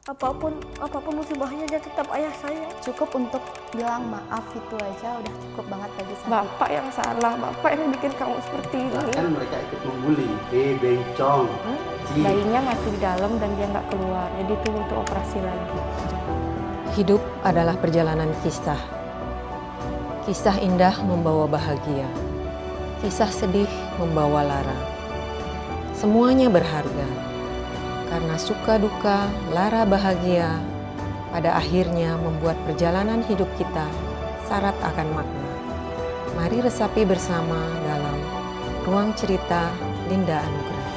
apapun musibahnya dia tetap ayah saya. Cukup untuk bilang maaf itu aja udah cukup banget bagi saya. Bapak yang salah, bapak yang bikin kamu seperti ini. Bahkan mereka ikut membuli, bencong, Bayinya mati di dalam dan dia nggak keluar, jadi itu butuh operasi lagi. Hidup adalah perjalanan kisah. Kisah indah membawa bahagia. Kisah sedih membawa lara. Semuanya berharga. Karena suka duka, lara bahagia, pada akhirnya membuat perjalanan hidup kita syarat akan makna. Mari resapi bersama dalam Ruang Cerita Linda Anugrah.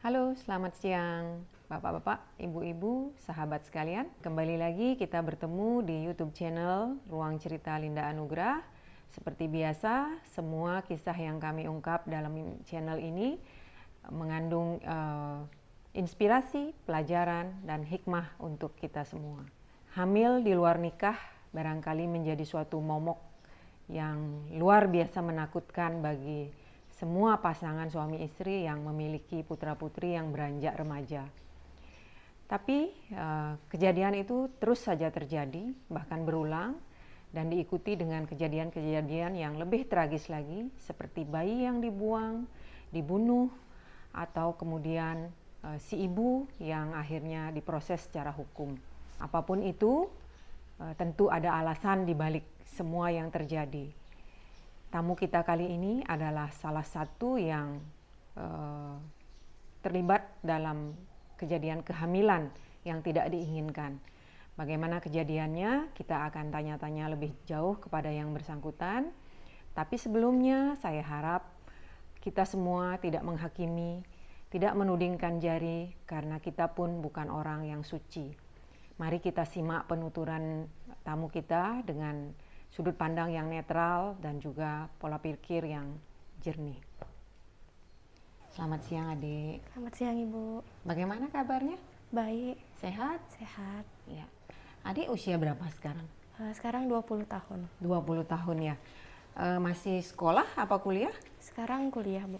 Halo, selamat siang Bapak-bapak, Ibu-ibu, sahabat sekalian. Kembali lagi kita bertemu di YouTube channel Ruang Cerita Linda Anugrah. Seperti biasa, semua kisah yang kami ungkap dalam channel ini mengandung inspirasi, pelajaran, dan hikmah untuk kita semua. Hamil di luar nikah barangkali menjadi suatu momok yang luar biasa menakutkan bagi semua pasangan suami istri yang memiliki putra-putri yang beranjak remaja. Tapi kejadian itu terus saja terjadi, bahkan berulang, dan diikuti dengan kejadian-kejadian yang lebih tragis lagi, seperti bayi yang dibuang, dibunuh, atau kemudian si ibu yang akhirnya diproses secara hukum. Apapun itu, tentu ada alasan di balik semua yang terjadi. Tamu kita kali ini adalah salah satu yang terlibat dalam kejadian kehamilan yang tidak diinginkan. Bagaimana kejadiannya, kita akan tanya-tanya lebih jauh kepada yang bersangkutan. Tapi sebelumnya saya harap kita semua tidak menghakimi, tidak menudingkan jari, karena kita pun bukan orang yang suci. Mari kita simak penuturan tamu kita dengan sudut pandang yang netral dan juga pola pikir yang jernih. Selamat siang adik. Selamat siang Ibu. Bagaimana kabarnya? Baik. Sehat? Sehat. Ya. Adik usia berapa sekarang? Sekarang 20 tahun. 20 tahun ya. Masih sekolah apa kuliah? Sekarang kuliah Bu.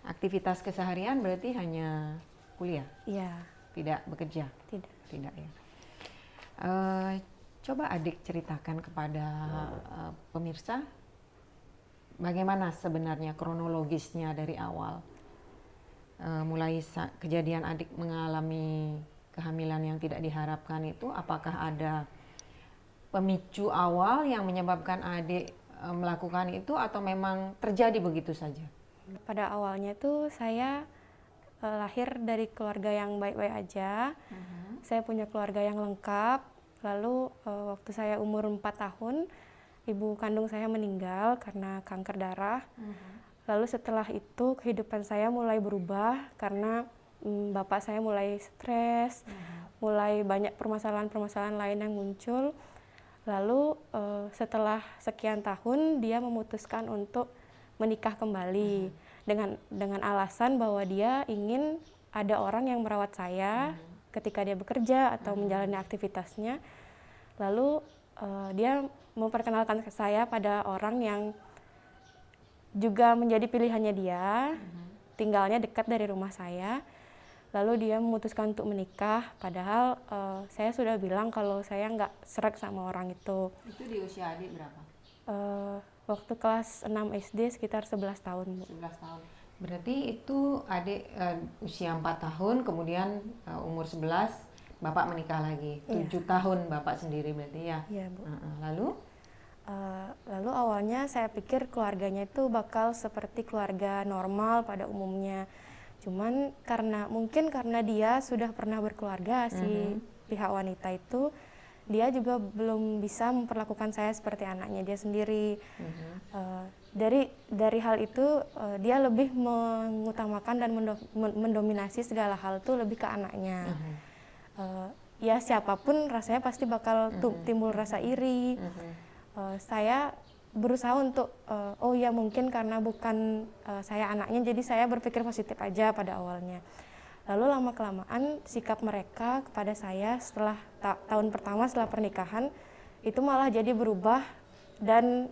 Aktivitas keseharian berarti hanya kuliah? Iya. Tidak bekerja? Tidak. Tidak ya. Coba adik ceritakan kepada pemirsa bagaimana sebenarnya kronologisnya dari awal. Mulai kejadian adik mengalami kehamilan yang tidak diharapkan itu, apakah ada pemicu awal yang menyebabkan adik melakukan itu atau memang terjadi begitu saja? Pada awalnya itu saya lahir dari keluarga yang baik-baik aja. Saya punya keluarga yang lengkap. Lalu waktu saya umur 4 tahun, ibu kandung saya meninggal karena kanker darah. Lalu setelah itu kehidupan saya mulai berubah karena bapak saya mulai stres, mulai banyak permasalahan-permasalahan lain yang muncul. Lalu setelah sekian tahun dia memutuskan untuk menikah kembali dengan alasan bahwa dia ingin ada orang yang merawat saya ketika dia bekerja atau menjalani aktivitasnya. Lalu dia memperkenalkan saya pada orang yang juga menjadi pilihannya dia, tinggalnya dekat dari rumah saya. Lalu dia memutuskan untuk menikah, padahal saya sudah bilang kalau saya nggak sreg sama orang itu. Itu di usia adik berapa? Waktu kelas 6 SD sekitar 11 tahun. Bu. 11 tahun. Berarti itu adik usia 4 tahun, kemudian umur 11 Bapak menikah lagi. 7 tahun Bapak sendiri berarti ya? Iya Bu. Lalu Awalnya saya pikir keluarganya itu bakal seperti keluarga normal pada umumnya. Cuman mungkin karena dia sudah pernah berkeluarga, si pihak wanita itu, dia juga belum bisa memperlakukan saya seperti anaknya dia sendiri. Dari hal itu dia lebih mengutamakan dan mendominasi segala hal itu lebih ke anaknya. Ya siapapun rasanya pasti bakal timbul rasa iri. Saya berusaha untuk oh ya mungkin karena bukan saya anaknya, jadi saya berpikir positif aja pada awalnya. Lalu lama-kelamaan sikap mereka kepada saya setelah tahun pertama setelah pernikahan itu malah jadi berubah dan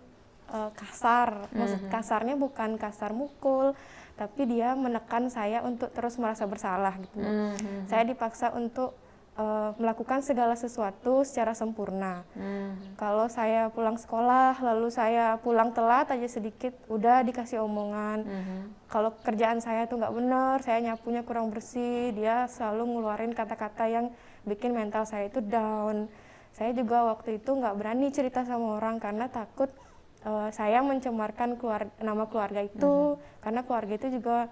kasar. Maksud kasarnya bukan kasar mukul, tapi dia menekan saya untuk terus merasa bersalah gitu. Saya dipaksa untuk melakukan segala sesuatu secara sempurna. Kalau saya pulang sekolah, lalu saya pulang telat aja sedikit, udah dikasih omongan. Kalau kerjaan saya tuh nggak benar, saya nyapunya kurang bersih, dia selalu ngeluarin kata-kata yang bikin mental saya itu down. Saya juga waktu itu nggak berani cerita sama orang karena takut saya mencemarkan nama keluarga itu, karena keluarga itu juga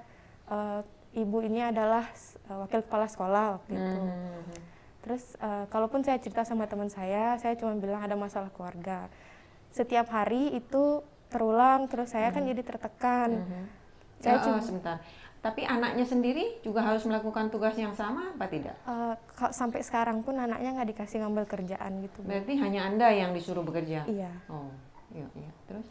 ibu ini adalah wakil kepala sekolah waktu itu. Terus kalaupun saya cerita sama teman saya cuma bilang ada masalah keluarga. Setiap hari itu terulang, terus saya kan jadi tertekan. Sebentar. Tapi anaknya sendiri juga harus melakukan tugas yang sama apa tidak? Sampai sekarang pun anaknya nggak dikasih ngambil kerjaan gitu. Berarti hanya Anda yang disuruh bekerja? Iya. Oh, iya. Terus?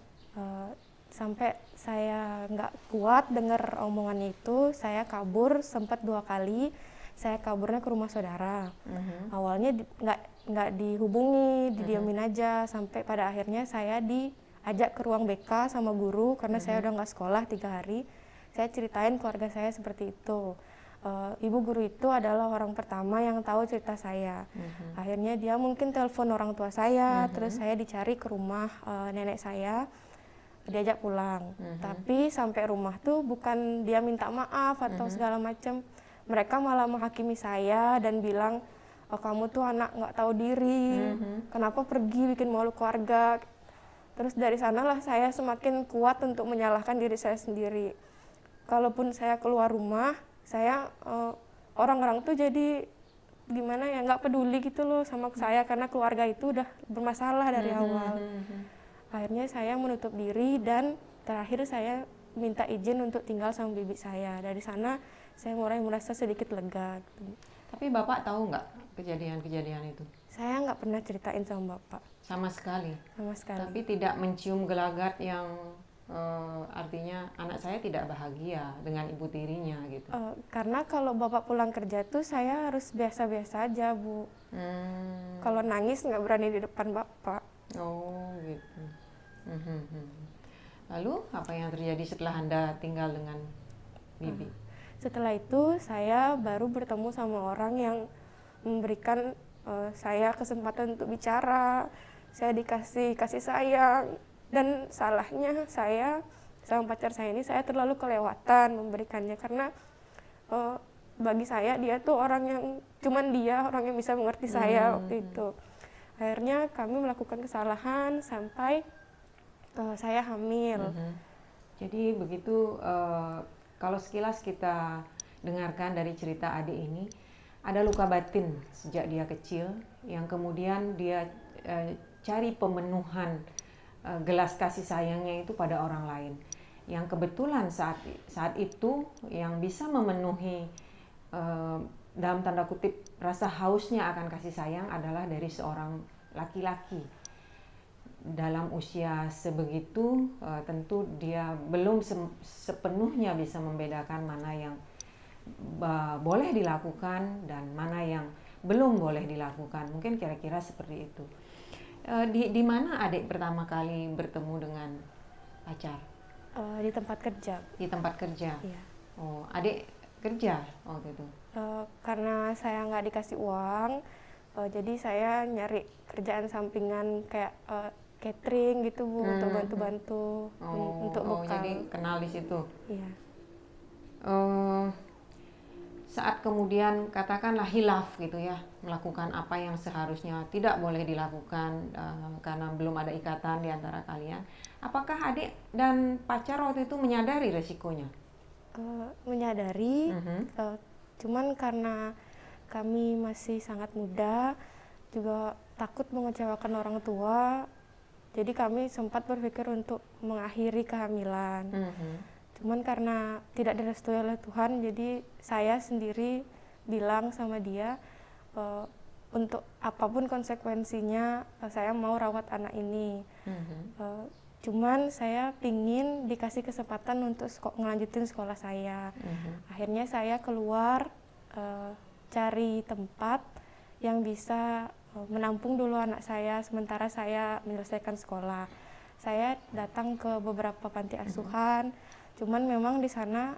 Sampai saya nggak kuat dengar omongannya itu, saya kabur sempat 2 kali. Saya kaburnya ke rumah saudara. Awalnya nggak dihubungi, didiamin aja, sampai pada akhirnya saya diajak ke ruang BK sama guru karena saya udah nggak sekolah 3 hari. Saya ceritain keluarga saya seperti itu. Ibu guru itu adalah orang pertama yang tahu cerita saya. Akhirnya dia mungkin telepon orang tua saya, terus saya dicari ke rumah nenek saya, diajak pulang. Tapi sampai rumah tuh bukan dia minta maaf atau segala macam. Mereka malah menghakimi saya dan bilang, oh, kamu tuh anak nggak tahu diri, kenapa pergi bikin malu keluarga. Terus dari sanalah saya semakin kuat untuk menyalahkan diri saya sendiri. Kalaupun saya keluar rumah, saya orang-orang tuh jadi gimana ya, nggak peduli gitu loh sama saya karena keluarga itu udah bermasalah dari awal. Akhirnya saya menutup diri dan terakhir saya minta izin untuk tinggal sama bibi saya. Dari sana saya mulai merasa sedikit lega. Gitu. Tapi Bapak tahu nggak kejadian-kejadian itu? Saya nggak pernah ceritain sama Bapak. Sama sekali? Sama sekali. Tapi tidak mencium gelagat yang artinya anak saya tidak bahagia dengan ibu tirinya gitu? Karena kalau Bapak pulang kerja tuh saya harus biasa-biasa aja, Bu. Kalau nangis nggak berani di depan Bapak. Oh gitu. Lalu apa yang terjadi setelah Anda tinggal dengan bibi? Setelah itu saya baru bertemu sama orang yang memberikan saya kesempatan untuk bicara. Saya dikasih kasih sayang, dan salahnya saya sama pacar saya ini saya terlalu kelewatan memberikannya karena bagi saya dia tuh orang yang cuman dia orang yang bisa mengerti saya waktu itu. Akhirnya kami melakukan kesalahan sampai saya hamil. Jadi begitu. Kalau sekilas kita dengarkan dari cerita adik ini, ada luka batin sejak dia kecil yang kemudian dia cari pemenuhan gelas kasih sayangnya itu pada orang lain. Yang kebetulan saat itu yang bisa memenuhi dalam tanda kutip rasa hausnya akan kasih sayang adalah dari seorang laki-laki. Dalam usia sebegitu tentu dia belum sepenuhnya bisa membedakan mana yang boleh dilakukan dan mana yang belum boleh dilakukan. Mungkin kira-kira seperti itu. Di mana adik pertama kali bertemu dengan pacar? Di tempat kerja. Di tempat kerja? Iya. Oh, adik kerja waktu itu? Karena saya nggak dikasih uang, jadi saya nyari kerjaan sampingan kayak catering gitu, Bu, untuk bantu-bantu untuk bekal. Jadi kenal di situ. Iya. Saat kemudian katakanlah hilaf gitu ya, melakukan apa yang seharusnya tidak boleh dilakukan karena belum ada ikatan di antara kalian. Apakah adik dan pacar waktu itu menyadari resikonya? Menyadari, cuman karena kami masih sangat muda, juga takut mengecewakan orang tua. Jadi kami sempat berpikir untuk mengakhiri kehamilan. Cuman karena tidak direstui oleh Tuhan, jadi saya sendiri bilang sama dia, untuk apapun konsekuensinya, saya mau rawat anak ini. Cuman saya pingin dikasih kesempatan untuk ngelanjutin sekolah saya. Akhirnya saya keluar, cari tempat yang bisa menampung dulu anak saya sementara saya menyelesaikan sekolah. Saya datang ke beberapa panti asuhan, cuman memang di sana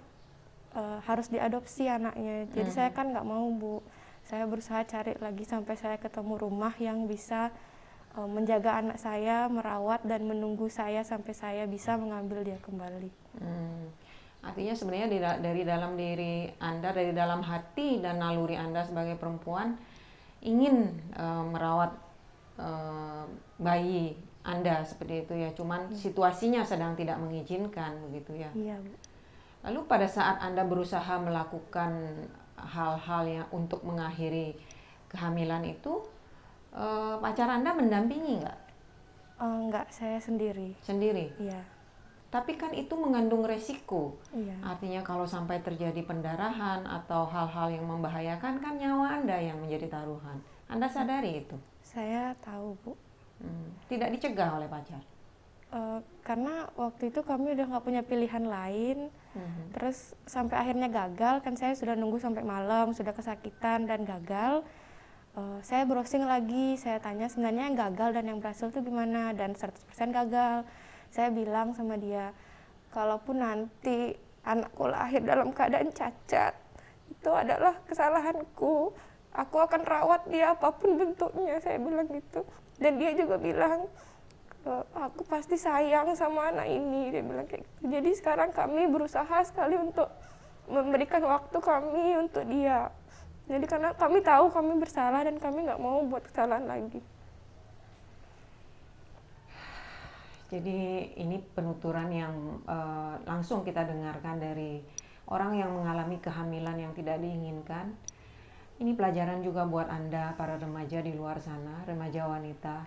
harus diadopsi anaknya. Jadi saya kan nggak mau, Bu. Saya berusaha cari lagi sampai saya ketemu rumah yang bisa menjaga anak saya, merawat dan menunggu saya sampai saya bisa mengambil dia kembali. Artinya sebenarnya dari dalam diri Anda, dari dalam hati dan naluri Anda sebagai perempuan ingin merawat bayi Anda seperti itu ya. Cuman situasinya sedang tidak mengizinkan begitu ya. Iya, Bu. Lalu pada saat Anda berusaha melakukan hal-hal yang untuk mengakhiri kehamilan itu, pacar Anda mendampingi nggak? Enggak, saya sendiri. Sendiri? Iya. Tapi kan itu mengandung resiko. Iya. Artinya kalau sampai terjadi pendarahan atau hal-hal yang membahayakan kan nyawa Anda yang menjadi taruhan. Anda sadari itu? Saya tahu, Bu. Tidak dicegah oleh pacar? Karena waktu itu kami udah nggak punya pilihan lain. Terus sampai akhirnya gagal, kan saya sudah nunggu sampai malam, sudah kesakitan dan gagal. Saya browsing lagi, saya tanya sebenarnya yang gagal dan yang berhasil itu gimana, dan 100% gagal. Saya bilang sama dia, kalaupun nanti anakku lahir dalam keadaan cacat, itu adalah kesalahanku. Aku akan rawat dia apapun bentuknya, saya bilang gitu. Dan dia juga bilang, aku pasti sayang sama anak ini, dia bilang kayak gitu. Jadi sekarang kami berusaha sekali untuk memberikan waktu kami untuk dia. Jadi karena kami tahu kami bersalah dan kami nggak mau buat kesalahan lagi. Jadi ini penuturan yang langsung kita dengarkan dari orang yang mengalami kehamilan yang tidak diinginkan. Ini pelajaran juga buat Anda para remaja di luar sana, remaja wanita,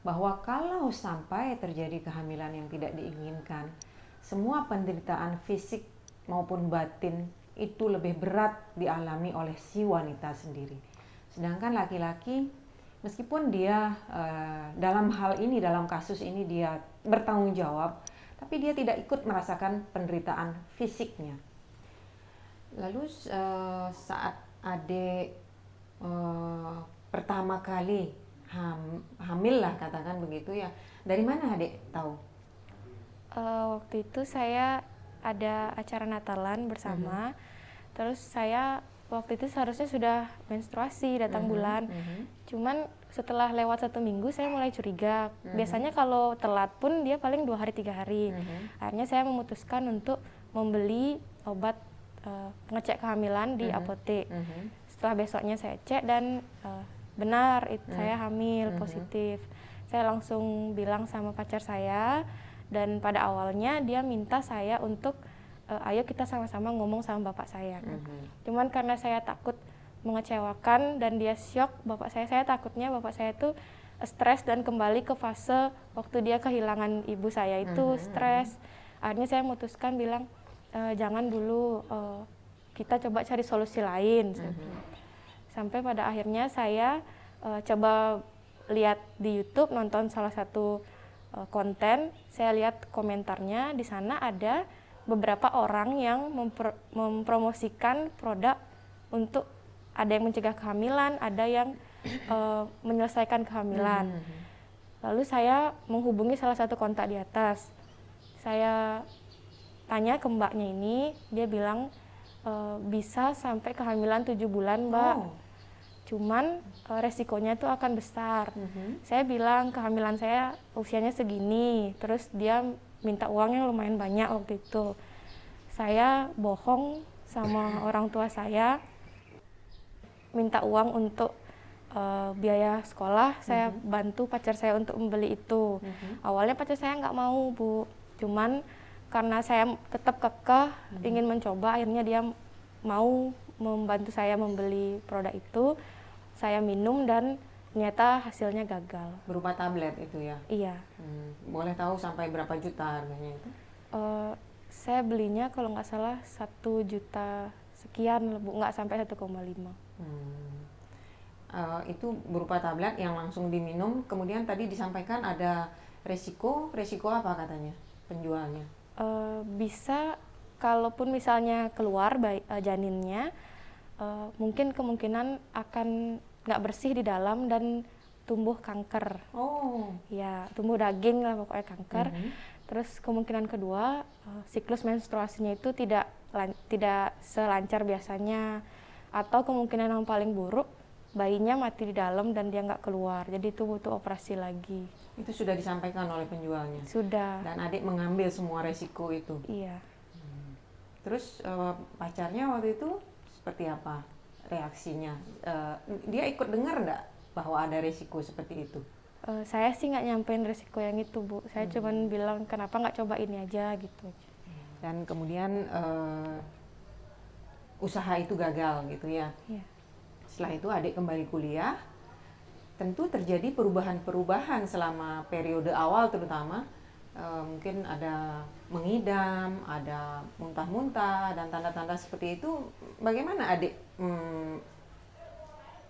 bahwa kalau sampai terjadi kehamilan yang tidak diinginkan, semua penderitaan fisik maupun batin itu lebih berat dialami oleh si wanita sendiri. Sedangkan laki-laki, meskipun dia dalam hal ini, dalam kasus ini dia bertanggung jawab, tapi dia tidak ikut merasakan penderitaan fisiknya. Lalu saat adik pertama kali hamil lah katakan begitu ya, dari mana adik tahu? Waktu itu saya ada acara Natalan bersama. Terus saya waktu itu seharusnya sudah menstruasi, datang bulan. Cuman setelah lewat 1 minggu saya mulai curiga. Biasanya kalau telat pun dia paling 2 hari 3 hari. Akhirnya saya memutuskan untuk membeli obat pengecek kehamilan di apotek. Setelah besoknya saya cek dan benar saya hamil positif. Saya langsung bilang sama pacar saya, dan pada awalnya dia minta saya untuk ayo kita sama-sama ngomong sama bapak saya kan. Cuman karena saya takut mengecewakan dan dia syok, bapak saya takutnya bapak saya tuh stres dan kembali ke fase waktu dia kehilangan ibu saya itu stres. Akhirnya saya memutuskan bilang jangan dulu, kita coba cari solusi lain. Sampai pada akhirnya saya coba lihat di YouTube, nonton salah satu konten, saya lihat komentarnya, di sana ada beberapa orang yang mempromosikan produk untuk ada yang mencegah kehamilan, ada yang menyelesaikan kehamilan. Lalu saya menghubungi salah satu kontak di atas. Saya tanya ke mbaknya ini, dia bilang bisa sampai kehamilan 7 bulan, Mbak. Cuman resikonya itu akan besar. Saya bilang kehamilan saya usianya segini, terus dia minta uang yang lumayan banyak waktu itu. Saya bohong sama orang tua saya, minta uang untuk biaya sekolah. Saya bantu pacar saya untuk membeli itu. Awalnya pacar saya nggak mau, Bu. Cuman karena saya tetap kekeh ingin mencoba, akhirnya dia mau membantu saya membeli produk itu. Saya minum dan ternyata hasilnya gagal. Berupa tablet itu ya? Iya. Boleh tahu sampai berapa juta harganya itu? Saya belinya kalau nggak salah 1 juta sekian, nggak sampai 1,5. Itu berupa tablet yang langsung diminum. Kemudian tadi disampaikan ada resiko apa katanya penjualnya? Bisa, kalaupun misalnya keluar janinnya, mungkin kemungkinan akan nggak bersih di dalam dan tumbuh kanker. Ya, tumbuh daging lah pokoknya, kanker. Terus kemungkinan kedua, siklus menstruasinya itu tidak tidak selancar biasanya, atau kemungkinan yang paling buruk bayinya mati di dalam dan dia nggak keluar, jadi itu butuh operasi lagi. Itu sudah disampaikan oleh penjualnya? Sudah. Dan adik mengambil semua resiko itu? Iya. Terus pacarnya waktu itu seperti apa reaksinya? Dia ikut dengar nggak bahwa ada resiko seperti itu? Saya sih nggak nyampein resiko yang itu, Bu. Saya cuman bilang kenapa nggak coba ini aja gitu. Dan kemudian usaha itu gagal gitu ya? Iya. Setelah itu adik kembali kuliah, tentu terjadi perubahan-perubahan selama periode awal terutama. Mungkin ada mengidam, ada muntah-muntah, dan tanda-tanda seperti itu. Bagaimana adik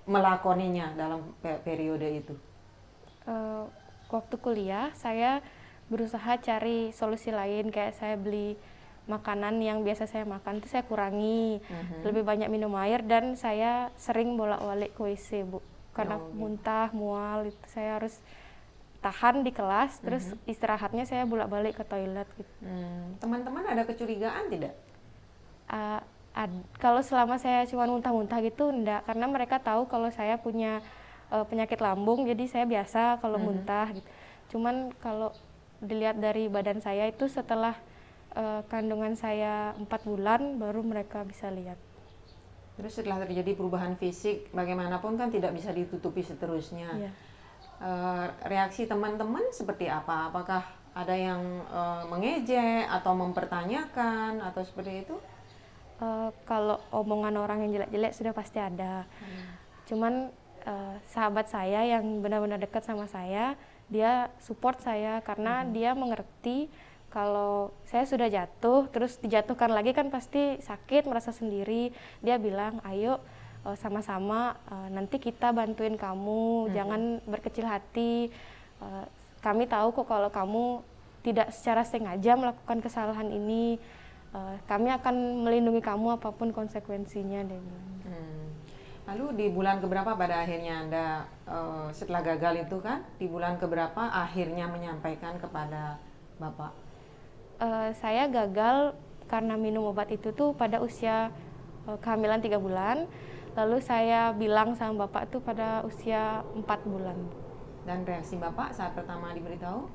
melakoninya dalam periode itu? Waktu kuliah, saya berusaha cari solusi lain, kayak saya beli makanan yang biasa saya makan itu saya kurangi, lebih banyak minum air, dan saya sering bolak-balik ke WC, Bu. Karena muntah, mual, itu saya harus tahan di kelas, terus istirahatnya saya bolak-balik ke toilet gitu. Teman-teman ada kecurigaan tidak? Kalau selama saya cuma muntah-muntah gitu enggak, karena mereka tahu kalau saya punya penyakit lambung, jadi saya biasa kalau muntah gitu. Cuman kalau dilihat dari badan saya itu setelah kandungan saya 4 bulan baru mereka bisa lihat. Terus setelah terjadi perubahan fisik, bagaimanapun kan tidak bisa ditutupi seterusnya. Iya. Reaksi teman-teman seperti apa? Apakah ada yang mengejek atau mempertanyakan atau seperti itu? Kalau omongan orang yang jelek-jelek sudah pasti ada. Cuman sahabat saya yang benar-benar dekat sama saya, dia support saya karena dia mengerti kalau saya sudah jatuh, terus dijatuhkan lagi kan pasti sakit, merasa sendiri. Dia bilang, ayo sama-sama nanti kita bantuin kamu, jangan berkecil hati. Kami tahu kok kalau kamu tidak secara sengaja melakukan kesalahan ini, kami akan melindungi kamu apapun konsekuensinya. Dia bilang. Lalu di bulan keberapa pada akhirnya Anda setelah gagal itu kan, di bulan keberapa akhirnya menyampaikan kepada Bapak? Saya gagal karena minum obat itu tuh pada usia kehamilan 3 bulan. Lalu saya bilang sama Bapak tuh pada usia 4 bulan. Dan reaksi Bapak saat pertama diberitahu?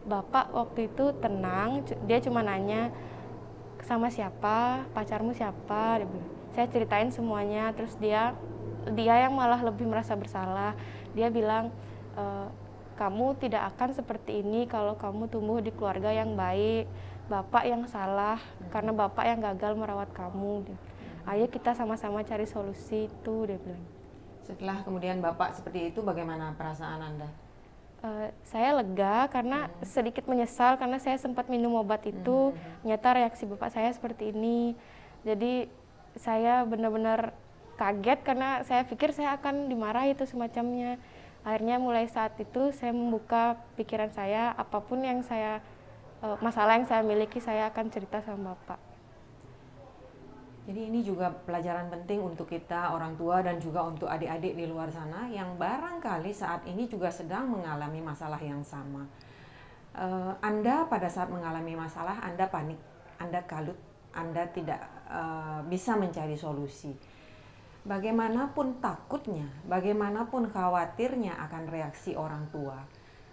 Bapak waktu itu tenang, dia cuma nanya, sama siapa, pacarmu siapa, dia bilang. Saya ceritain semuanya, terus dia yang malah lebih merasa bersalah. Dia bilang, kamu tidak akan seperti ini kalau kamu tumbuh di keluarga yang baik. Bapak yang salah karena bapak yang gagal merawat kamu. Ayo kita sama-sama cari solusi itu, dia bilang. Setelah kemudian Bapak seperti itu, bagaimana perasaan Anda? Saya lega karena sedikit menyesal karena saya sempat minum obat itu. Ternyata reaksi bapak saya seperti ini. Jadi saya benar-benar kaget karena saya pikir saya akan dimarahi itu semacamnya. Akhirnya mulai saat itu saya membuka pikiran saya, apapun yang saya masalah yang saya miliki saya akan cerita sama Bapak. Jadi ini juga pelajaran penting untuk kita orang tua dan juga untuk adik-adik di luar sana yang barangkali saat ini juga sedang mengalami masalah yang sama. Anda pada saat mengalami masalah, Anda panik, Anda kalut, Anda tidak bisa mencari solusi. Bagaimanapun takutnya, bagaimanapun khawatirnya akan reaksi orang tua,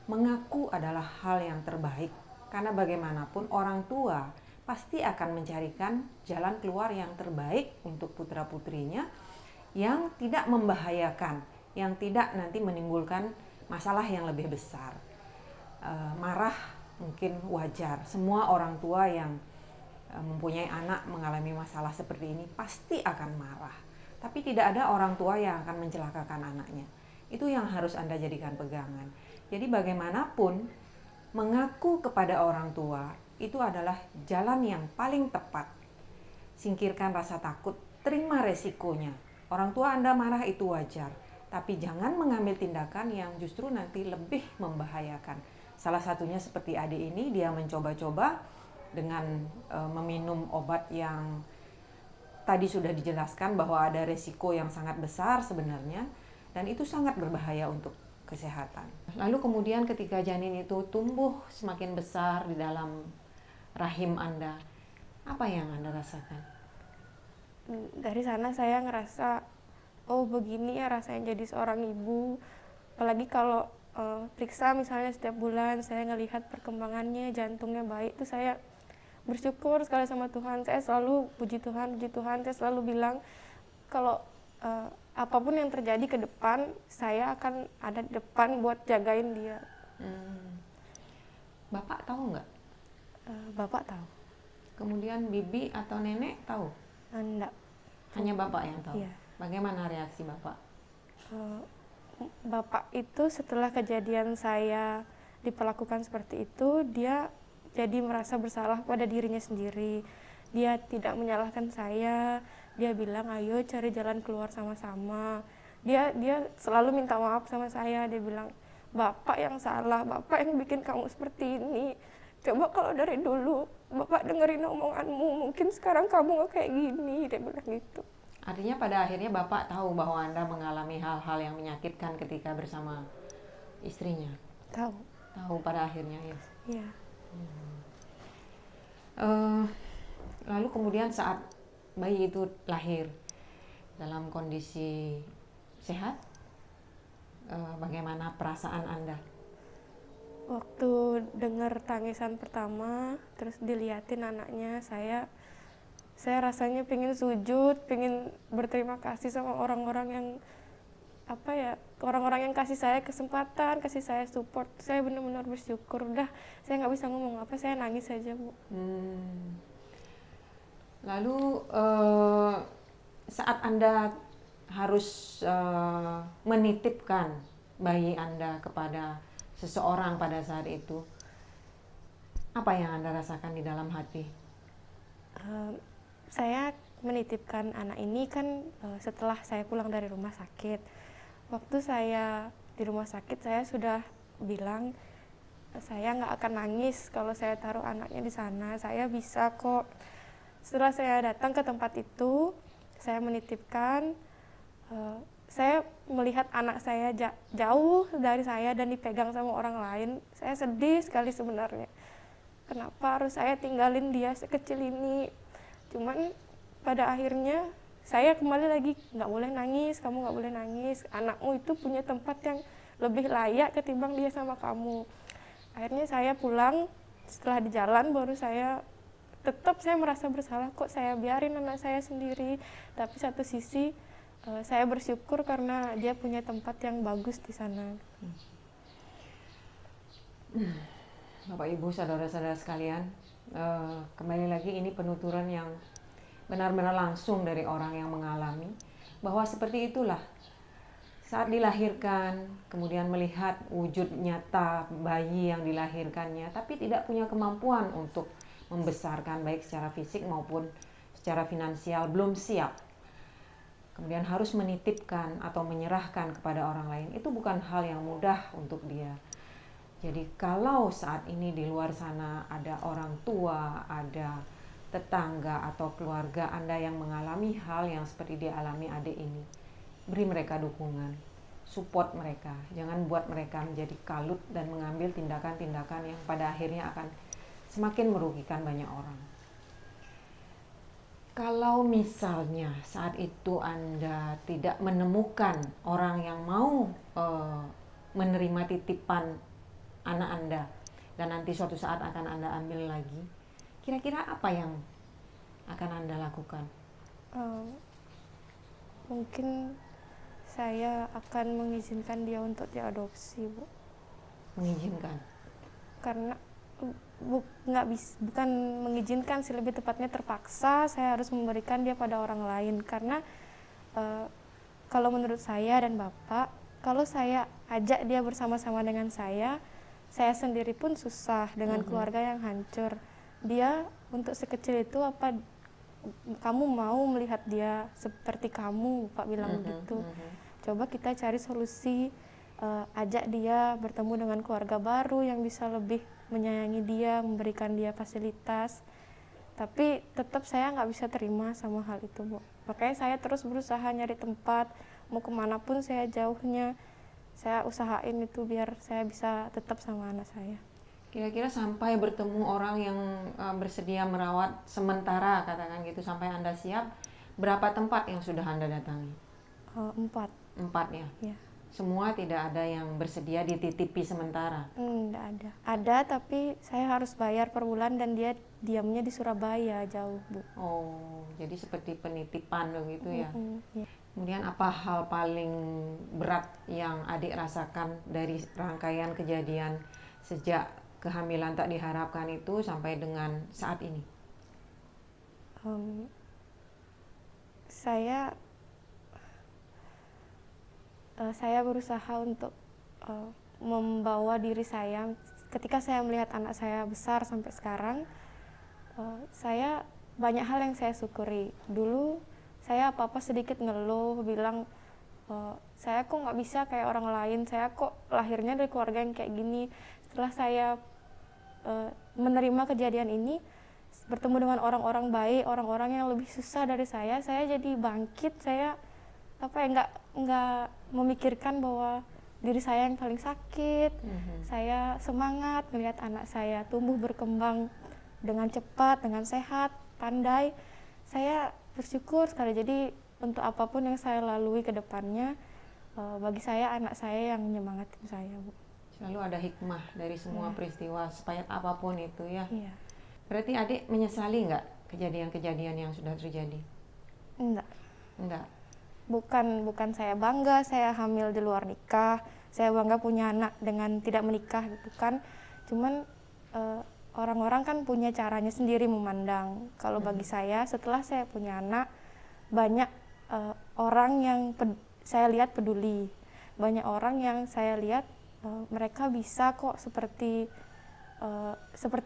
mengaku adalah hal yang terbaik. Karena bagaimanapun orang tua pasti akan mencarikan jalan keluar yang terbaik untuk putra-putrinya yang tidak membahayakan, yang tidak nanti menimbulkan masalah yang lebih besar. Marah mungkin wajar, semua orang tua yang mempunyai anak mengalami masalah seperti ini pasti akan marah. Tapi tidak ada orang tua yang akan mencelakakan anaknya. Itu yang harus Anda jadikan pegangan. Jadi bagaimanapun mengaku kepada orang tua itu adalah jalan yang paling tepat. Singkirkan rasa takut, terima resikonya. Orang tua Anda marah itu wajar, tapi jangan mengambil tindakan yang justru nanti lebih membahayakan. Salah satunya seperti adik ini, dia mencoba-coba dengan meminum obat yang tadi sudah dijelaskan bahwa ada resiko yang sangat besar sebenarnya, dan itu sangat berbahaya untuk kesehatan. Lalu kemudian ketika janin itu tumbuh semakin besar di dalam rahim Anda, Apa yang Anda rasakan? Dari sana saya ngerasa, oh begini ya rasanya jadi seorang ibu. Apalagi kalau periksa misalnya setiap bulan, saya ngelihat perkembangannya, jantungnya baik, itu saya bersyukur sekali sama Tuhan. Saya selalu puji Tuhan, saya selalu bilang kalau apapun yang terjadi ke depan, saya akan ada di depan buat jagain dia. Bapak tahu nggak? Bapak tahu. Kemudian bibi atau nenek tahu? Enggak. Hanya Bapak yang tahu? Iya. Bagaimana reaksi Bapak? Bapak itu setelah kejadian saya diperlakukan seperti itu, dia jadi merasa bersalah pada dirinya sendiri. Dia tidak menyalahkan saya, dia bilang ayo cari jalan keluar sama-sama. Dia selalu minta maaf sama saya, dia bilang Bapak yang salah, Bapak yang bikin kamu seperti ini. Coba kalau dari dulu Bapak dengerin omonganmu, mungkin sekarang kamu gak kayak gini, dia bilang gitu. Artinya pada akhirnya Bapak tahu bahwa Anda mengalami hal-hal yang menyakitkan ketika bersama istrinya? Tahu. Tahu pada akhirnya, ya? Iya. Lalu kemudian saat bayi itu lahir dalam kondisi sehat, bagaimana perasaan Anda? Waktu dengar tangisan pertama, terus diliatin anaknya, saya rasanya pengen sujud, pengen berterima kasih sama orang-orang yang orang-orang yang kasih saya kesempatan, kasih saya support. Saya benar-benar bersyukur. Udah, saya nggak bisa ngomong apa, saya nangis aja, Bu. Lalu saat Anda harus menitipkan bayi Anda kepada seseorang pada saat itu, apa yang Anda rasakan di dalam hati? Saya menitipkan anak ini kan setelah saya pulang dari rumah sakit. Waktu saya di rumah sakit, saya sudah bilang saya nggak akan nangis kalau saya taruh anaknya di sana. Saya bisa kok. Setelah saya datang ke tempat itu, saya menitipkan. Saya melihat anak saya jauh dari saya dan dipegang sama orang lain. Saya sedih sekali sebenarnya. Kenapa harus saya tinggalin dia sekecil ini? Cuman pada akhirnya saya kembali lagi, nggak boleh nangis, kamu nggak boleh nangis. Anakmu itu punya tempat yang lebih layak ketimbang dia sama kamu. Akhirnya saya pulang, setelah di jalan baru saya merasa bersalah, kok saya biarin anak saya sendiri. Tapi satu sisi saya bersyukur karena dia punya tempat yang bagus di sana. Bapak Ibu, saudara-saudara sekalian, kembali lagi ini penuturan yang benar-benar langsung dari orang yang mengalami, bahwa seperti itulah saat dilahirkan, kemudian melihat wujud nyata bayi yang dilahirkannya, tapi tidak punya kemampuan untuk membesarkan baik secara fisik maupun secara finansial, belum siap. Kemudian harus menitipkan atau menyerahkan kepada orang lain, itu bukan hal yang mudah untuk dia. Jadi kalau saat ini di luar sana ada orang tua, ada tetangga atau keluarga Anda yang mengalami hal yang seperti dialami adik ini, beri mereka dukungan, support mereka. Jangan buat mereka menjadi kalut dan mengambil tindakan-tindakan yang pada akhirnya akan semakin merugikan banyak orang. Kalau misalnya saat itu Anda tidak menemukan orang yang mau menerima titipan anak Anda dan nanti suatu saat akan Anda ambil lagi, kira-kira apa yang akan Anda lakukan? Mungkin saya akan mengizinkan dia untuk diadopsi, Bu. Mengizinkan? Karena bukan mengizinkan sih, lebih tepatnya terpaksa saya harus memberikan dia pada orang lain. Karena kalau menurut saya dan Bapak, kalau saya ajak dia bersama-sama dengan saya sendiri pun susah dengan keluarga yang hancur. Dia untuk sekecil itu apa kamu mau melihat dia seperti kamu, Pak bilang begitu. Coba kita cari solusi, ajak dia bertemu dengan keluarga baru yang bisa lebih menyayangi dia, memberikan dia fasilitas. Tapi tetap saya nggak bisa terima sama hal itu, Bu. Makanya saya terus berusaha nyari tempat, mau kemanapun saya jauhnya, saya usahain itu biar saya bisa tetap sama anak saya. Kira-kira sampai bertemu orang yang bersedia merawat sementara, katakan gitu, sampai Anda siap, berapa tempat yang sudah Anda datangi? 4. 4 ya? Ya. Semua tidak ada yang bersedia dititipi sementara? Enggak ada. Ada, tapi saya harus bayar per bulan dan dia diamnya di Surabaya, jauh, Bu. Oh, jadi seperti penitipan begitu ya? Ya. Kemudian apa hal paling berat yang adik rasakan dari rangkaian kejadian sejak kehamilan tak diharapkan itu sampai dengan saat ini? Saya berusaha untuk membawa diri saya ketika saya melihat anak saya besar sampai sekarang. Saya banyak hal yang saya syukuri. Dulu saya apa-apa sedikit ngeluh, bilang saya kok nggak bisa kayak orang lain, saya kok lahirnya dari keluarga yang kayak gini. Setelah saya menerima kejadian ini, bertemu dengan orang-orang baik, orang-orang yang lebih susah dari saya jadi bangkit. Saya nggak memikirkan bahwa diri saya yang paling sakit. Saya semangat melihat anak saya tumbuh berkembang dengan cepat, dengan sehat, pandai. Saya bersyukur sekali. Jadi untuk apapun yang saya lalui ke depannya, bagi saya anak saya yang menyemangatin saya, Bu. Selalu ada hikmah dari semua peristiwa, sepayat apapun itu ya. Iya. Berarti adik menyesali nggak kejadian-kejadian yang sudah terjadi? Enggak. Enggak. Bukan saya bangga saya hamil di luar nikah, saya bangga punya anak dengan tidak menikah gitu kan. Cuman orang-orang kan punya caranya sendiri memandang. Kalau bagi saya, setelah saya punya anak, banyak orang yang saya lihat peduli. Banyak orang yang saya lihat mereka bisa kok seperti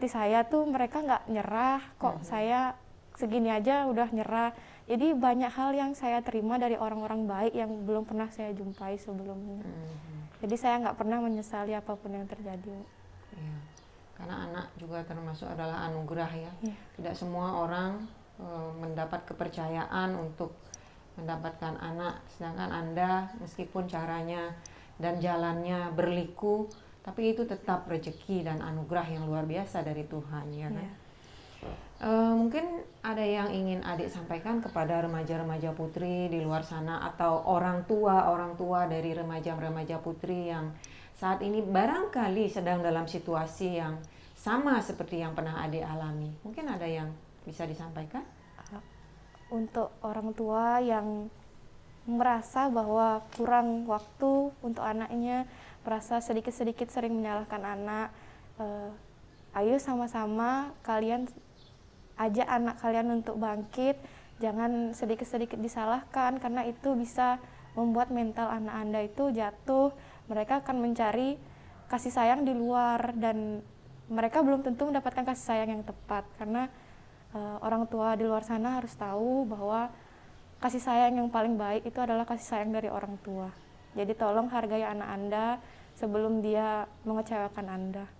saya tuh, mereka nggak nyerah kok. Saya segini aja udah nyerah. Jadi banyak hal yang saya terima dari orang-orang baik yang belum pernah saya jumpai sebelumnya. Jadi saya nggak pernah menyesali apapun yang terjadi. Ya, karena anak juga termasuk adalah anugerah ya. Tidak semua orang mendapat kepercayaan untuk mendapatkan anak, sedangkan Anda meskipun caranya dan jalannya berliku, tapi itu tetap rezeki dan anugerah yang luar biasa dari Tuhan, ya kan? Mungkin ada yang ingin adik sampaikan kepada remaja-remaja putri di luar sana, atau orang tua dari remaja-remaja putri yang saat ini barangkali sedang dalam situasi yang sama seperti yang pernah adik alami. Mungkin ada yang bisa disampaikan? Untuk orang tua yang merasa bahwa kurang waktu untuk anaknya, merasa sedikit-sedikit sering menyalahkan anak, ayo sama-sama kalian ajak anak kalian untuk bangkit. Jangan sedikit-sedikit disalahkan, karena itu bisa membuat mental anak Anda itu jatuh. Mereka akan mencari kasih sayang di luar, dan mereka belum tentu mendapatkan kasih sayang yang tepat. Karena orang tua di luar sana harus tahu bahwa kasih sayang yang paling baik itu adalah kasih sayang dari orang tua. Jadi tolong hargai anak Anda sebelum dia mengecewakan Anda.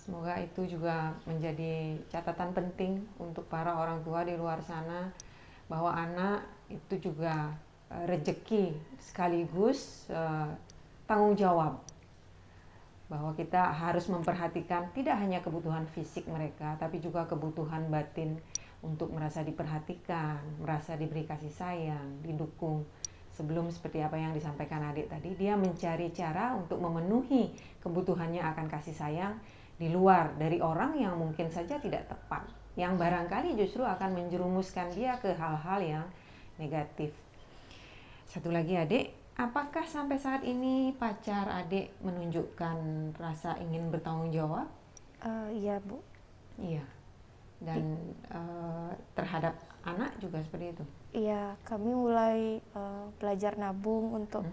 Semoga itu juga menjadi catatan penting untuk para orang tua di luar sana, bahwa anak itu juga rezeki sekaligus tanggung jawab. Bahwa kita harus memperhatikan tidak hanya kebutuhan fisik mereka, tapi juga kebutuhan batin untuk merasa diperhatikan, merasa diberi kasih sayang, didukung. Sebelum seperti apa yang disampaikan adik tadi, dia mencari cara untuk memenuhi kebutuhannya akan kasih sayang di luar dari orang yang mungkin saja tidak tepat, yang barangkali justru akan menjerumuskan dia ke hal-hal yang negatif. Satu lagi adik, apakah sampai saat ini pacar adik menunjukkan rasa ingin bertanggung jawab? Iya, Bu. Iya. Dan terhadap anak juga seperti itu? Iya, kami mulai belajar nabung untuk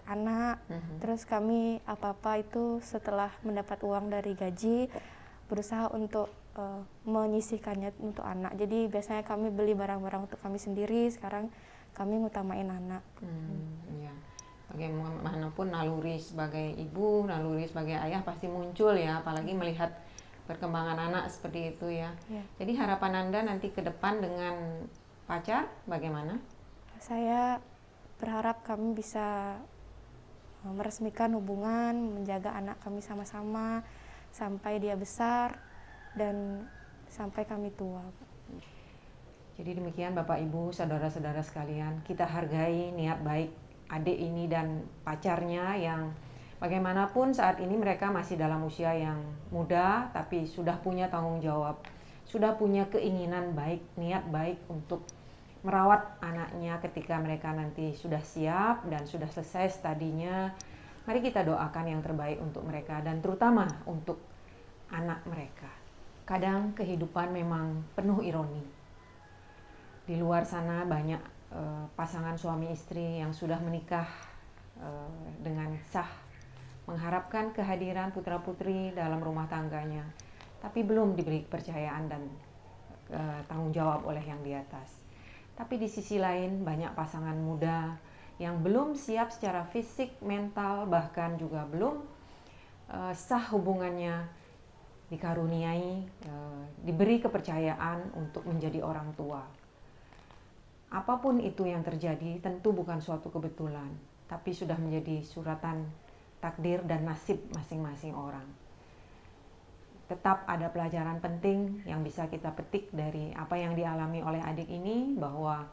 anak. Terus kami apa-apa itu setelah mendapat uang dari gaji, berusaha untuk menyisihkannya untuk anak. Jadi biasanya kami beli barang-barang untuk kami sendiri, sekarang kami ngutamain anak. Ya. Bagaimanapun naluri sebagai ibu, naluri sebagai ayah pasti muncul ya, apalagi melihat perkembangan anak seperti itu ya. Jadi harapan Anda nanti ke depan dengan pacar bagaimana? Saya berharap kami bisa meresmikan hubungan, menjaga anak kami sama-sama sampai dia besar dan sampai kami tua. Jadi demikian Bapak Ibu, saudara-saudara sekalian, kita hargai niat baik adik ini dan pacarnya yang bagaimanapun saat ini mereka masih dalam usia yang muda, tapi sudah punya tanggung jawab, sudah punya keinginan baik, niat baik untuk merawat anaknya ketika mereka nanti sudah siap dan sudah selesai studinya. Mari kita doakan yang terbaik untuk mereka dan terutama untuk anak mereka. Kadang kehidupan memang penuh ironi. Di luar sana banyak pasangan suami istri yang sudah menikah dengan sah, mengharapkan kehadiran putra-putri dalam rumah tangganya, tapi belum diberi kepercayaan dan tanggung jawab oleh yang di atas. Tapi di sisi lain banyak pasangan muda yang belum siap secara fisik, mental, bahkan juga belum sah hubungannya, dikaruniai, diberi kepercayaan untuk menjadi orang tua. Apapun itu yang terjadi tentu bukan suatu kebetulan, tapi sudah menjadi suratan takdir dan nasib masing-masing orang. Tetap ada pelajaran penting yang bisa kita petik dari apa yang dialami oleh adik ini, bahwa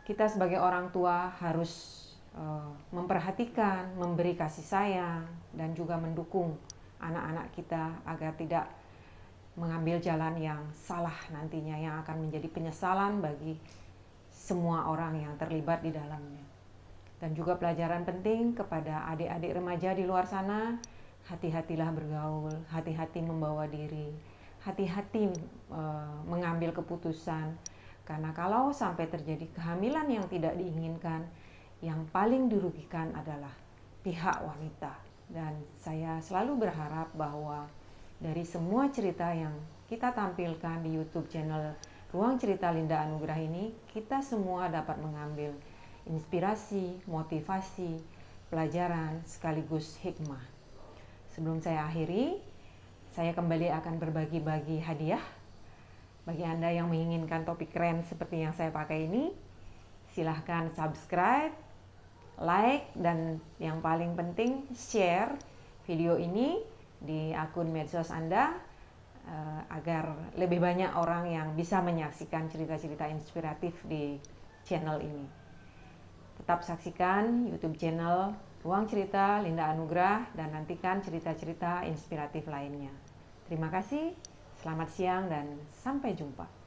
kita sebagai orang tua harus memperhatikan, memberi kasih sayang, dan juga mendukung anak-anak kita agar tidak mengambil jalan yang salah nantinya, yang akan menjadi penyesalan bagi semua orang yang terlibat di dalamnya. Dan juga pelajaran penting kepada adik-adik remaja di luar sana, hati-hatilah bergaul, hati-hati membawa diri, hati-hati mengambil keputusan. Karena kalau sampai terjadi kehamilan yang tidak diinginkan, yang paling dirugikan adalah pihak wanita. Dan saya selalu berharap bahwa dari semua cerita yang kita tampilkan di YouTube channel Ruang Cerita Linda Anugrah ini, kita semua dapat mengambil inspirasi, motivasi, pelajaran, sekaligus hikmah. Sebelum saya akhiri, saya kembali akan berbagi-bagi hadiah. Bagi Anda yang menginginkan topik keren seperti yang saya pakai ini, silahkan subscribe, like, dan yang paling penting share video ini di akun medsos Anda agar lebih banyak orang yang bisa menyaksikan cerita-cerita inspiratif di channel ini. Tetap saksikan YouTube channel Ruang Cerita Linda Anugrah dan nantikan cerita-cerita inspiratif lainnya. Terima kasih, selamat siang dan sampai jumpa.